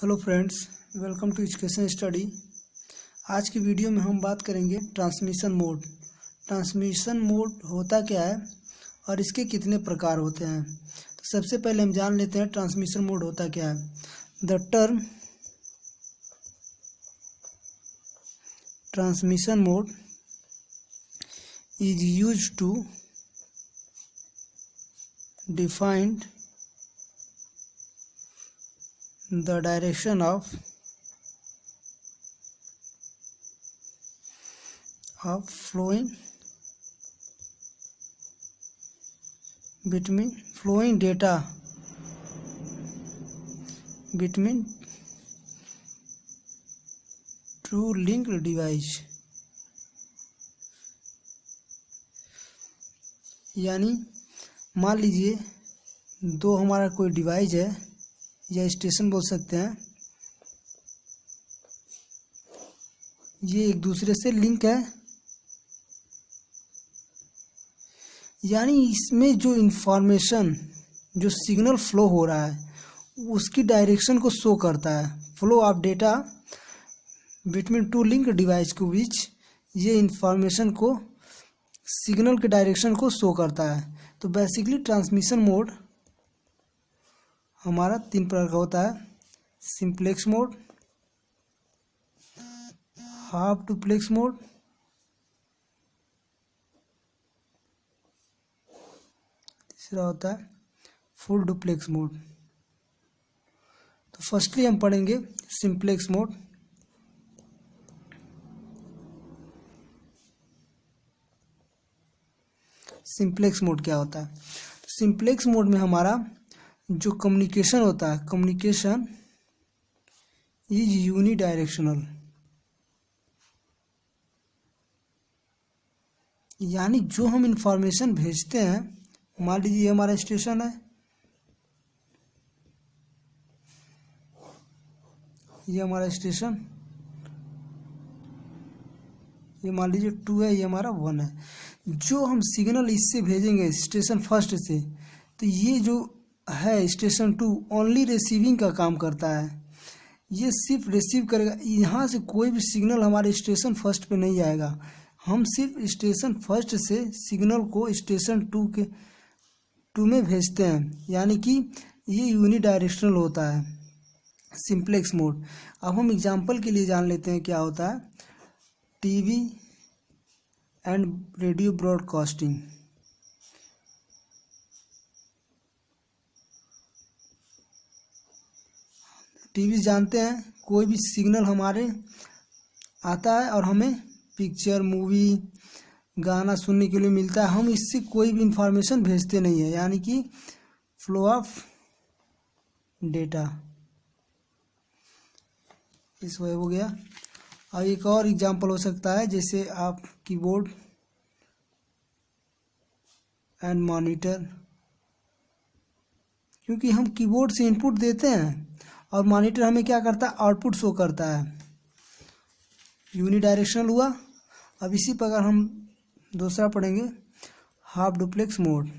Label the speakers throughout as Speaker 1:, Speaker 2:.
Speaker 1: Hello friends, welcome to education study. आज की video में हम बात करेंगे ट्रांसमिशन मोड। ट्रांसमिशन मोड होता क्या है और इसके कितने प्रकार होते हैं। तो सबसे पहले हम जान लेते हैं ट्रांसमिशन मोड होता क्या है। The term transmission mode is used to define the direction of flowing data between two linked device। यानी मान लीजिए दो हमारा कोई डिवाइस है या स्टेशन बोल सकते हैं, ये एक दूसरे से लिंक है। यानी इसमें जो इंफॉर्मेशन जो सिग्नल फ्लो हो रहा है उसकी डायरेक्शन को शो करता है। Flow of data between two link device के बीच ये इंफॉर्मेशन को सिग्नल के डायरेक्शन को शो करता है। तो बेसिकली ट्रांसमिशन मोड हमारा तीन प्रकार का होता है। Simplex mode, half duplex mode, तीसरा होता है फुल डुप्लेक्स मोड। तो फर्स्टली हम पढ़ेंगे सिंप्लेक्स मोड। सिंप्लेक्स मोड क्या होता है? सिंप्लेक्स मोड में हमारा जो कम्युनिकेशन होता है, कम्युनिकेशन इज यूनिडायरेक्शनल। यानी जो हम इंफॉर्मेशन भेजते हैं, मान लीजिए ये हमारा स्टेशन है, ये हमारा स्टेशन, ये मान लीजिए 2 है, ये हमारा 1 है। जो हम सिग्नल इससे भेजेंगे स्टेशन फर्स्ट से, तो ये जो है स्टेशन 2 ओनली रिसीविंग का काम करता है। ये सिर्फ रिसीव करेगा, यहाँ से कोई भी सिग्नल हमारे स्टेशन फर्स्ट पे नहीं आएगा। हम सिर्फ स्टेशन फर्स्ट से सिग्नल को स्टेशन 2 में भेजते हैं। यानी कि ये यूनिडायरेक्शनल होता है सिंप्लेक्स मोड। अब हम एग्जांपल के लिए जान लेते हैं क्या होता है TV and radio broadcasting. TV जानते हैं, कोई भी सिग्नल हमारे आता है और हमें पिक्चर, मूवी, गाना सुनने के लिए मिलता है। हम इससे कोई भी इंफॉर्मेशन भेजते नहीं है, यानी कि फ्लो ऑफ डेटा इस वजह हो गया। अब एक और एग्जांपल हो सकता है, जैसे आप कीबोर्ड एंड मॉनिटर, क्योंकि हम कीबोर्ड से इनपुट देते हैं और मॉनिटर हमें क्या करता है, आउटपुट शो करता है। यूनिडायरेक्शनल हुआ। अब इसी प्रकार हम दूसरा पढ़ेंगे हाफ डुप्लेक्स मोड।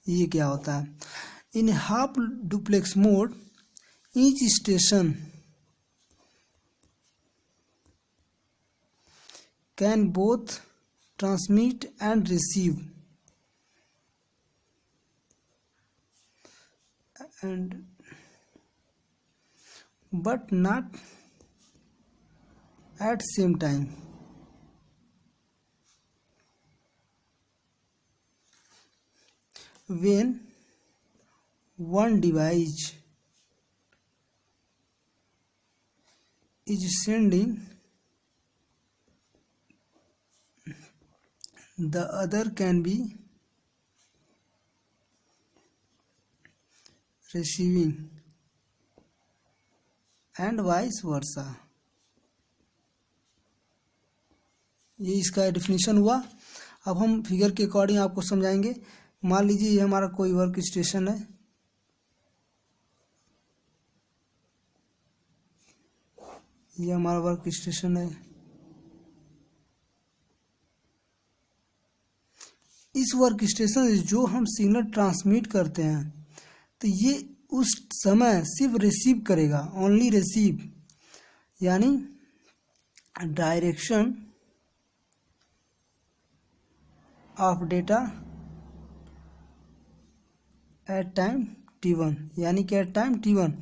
Speaker 1: ये क्या होता है? In half duplex mode each station can both transmit and receive and but not at same time। when one device is sending, the other can be receiving and vice versa। ये इसका definition हुआ। अब हम figure के according आपको समझाएंगे। मान लीजिए ये हमारा कोई वर्क स्टेशन है, ये हमारा वर्क स्टेशन है। इस वर्क स्टेशन से जो हम सिग्नल ट्रांसमिट करते हैं तो ये उस समय सिर्फ रिसीव करेगा, ओनली रिसीव, यानी direction of data at time t1, यानी कि एट टाइम t1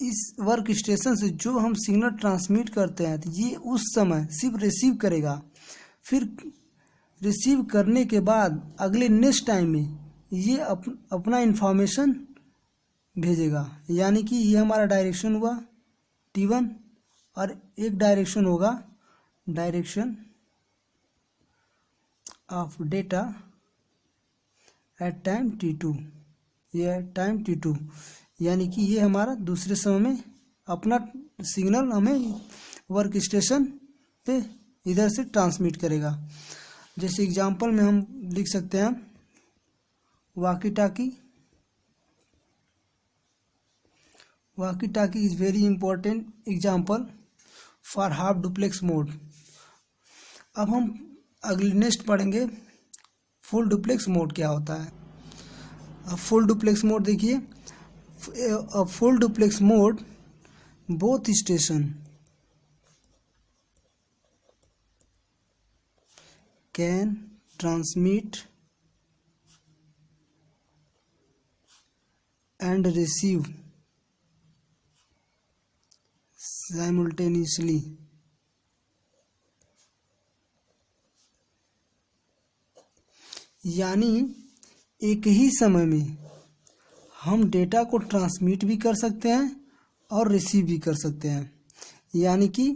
Speaker 1: इस वर्क स्टेशन से जो हम सिग्नल ट्रांसमिट करते हैं तो ये उस समय सिर्फ रिसीव करेगा, फिर रिसीव करने के बाद अगले नेक्स्ट टाइम में ये अपना इंफॉर्मेशन भेजेगा। यानी कि ये हमारा डायरेक्शन हुआ t1 और एक डायरेक्शन होगा direction of data at time t2, ये टाइम t2, यानी कि ये हमारा दूसरे समय में अपना सिग्नल हमें वर्क स्टेशन पे इधर से ट्रांसमिट करेगा। जैसे एग्जांपल में हम लिख सकते हैं वॉकी टाकी। वॉकी टाकी is very important example for half duplex mode. अब हम अगले नेक्स्ट पढ़ेंगे फुल डुप्लेक्स मोड क्या होता है। अब फुल डुप्लेक्स मोड देखिए, full duplex mode both station can transmit and receive simultaneously, यानी एक ही समय में हम डेटा को ट्रांसमिट भी कर सकते हैं और रिसीव भी कर सकते हैं। यानी कि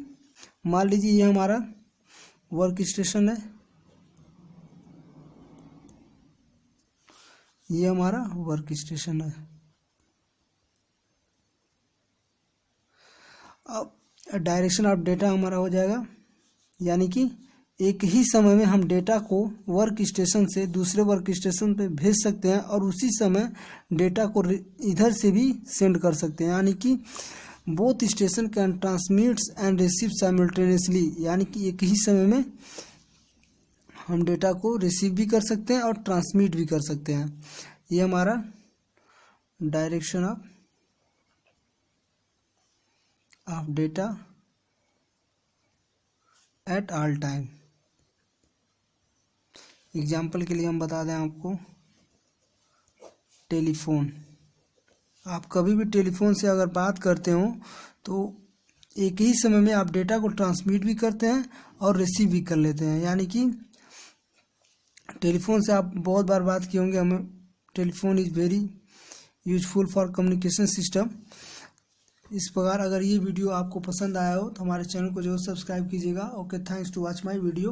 Speaker 1: मान लीजिए ये हमारा वर्क स्टेशन है, ये हमारा वर्क स्टेशन है। अब डायरेक्शन ऑफ डेटा हमारा हो जाएगा, यानी कि एक ही समय में हम डेटा को वर्क स्टेशन से दूसरे वर्क स्टेशन पे भेज सकते हैं और उसी समय डेटा को इधर से भी सेंड कर सकते हैं। यानी कि both station can transmits and receive simultaneously, यानी कि एक ही समय में हम डेटा को रिसीव भी कर सकते हैं और ट्रांसमिट भी कर सकते हैं। ये हमारा direction of data at all time. Example के लिए हम बता दें आपको टेलीफोन। आप कभी भी टेलीफोन से अगर बात करते हो तो एक ही समय में आप डेटा को ट्रांसमिट भी करते हैं और रिसीव भी कर लेते हैं। यानी कि टेलीफोन से आप बहुत बार बात किए होंगे, हमें telephone is very useful for communication system. इस प्रकार अगर ये वीडियो आपको पसंद आया हो तो हमारे चैनल को जरूर सब्सक्राइब कीजिएगा। Okay, thanks to watch my video.